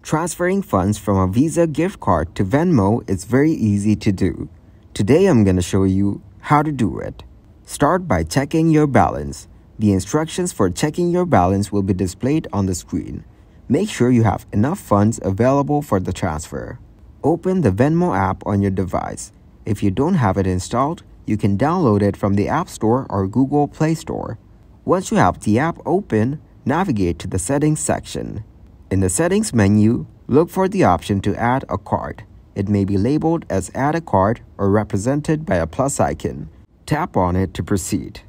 Transferring funds from a Visa gift card to Venmo is very easy to do. Today I'm going to show you how to do it. Start by checking your balance. The instructions for checking your balance will be displayed on the screen. Make sure you have enough funds available for the transfer. Open the Venmo app on your device. If you don't have it installed, you can download it from the App Store or Google Play Store. Once you have the app open, navigate to the Settings section. In the Settings menu, look for the option to add a card. It may be labeled as Add a Card or represented by a plus icon. Tap on it to proceed.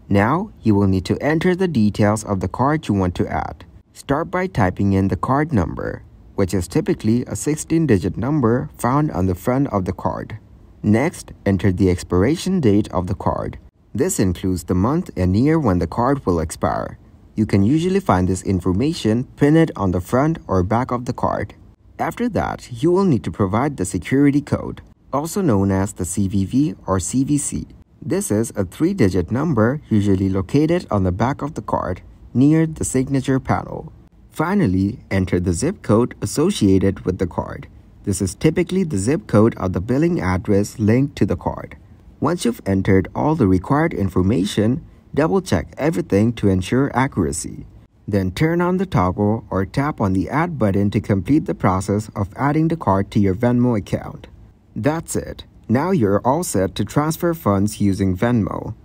Now, you will need to enter the details of the card you want to add. Start by typing in the card number, which is typically a 16-digit number found on the front of the card. Next, enter the expiration date of the card. This includes the month and year when the card will expire. You can usually find this information printed on the front or back of the card. After that, you will need to provide the security code, also known as the CVV or CVC. This is a 3-digit number usually located on the back of the card, near the signature panel. Finally, enter the zip code associated with the card. This is typically the zip code of the billing address linked to the card. Once you've entered all the required information, double-check everything to ensure accuracy. Then turn on the toggle or tap on the Add button to complete the process of adding the card to your Venmo account. That's it. Now you're all set to transfer funds using Venmo.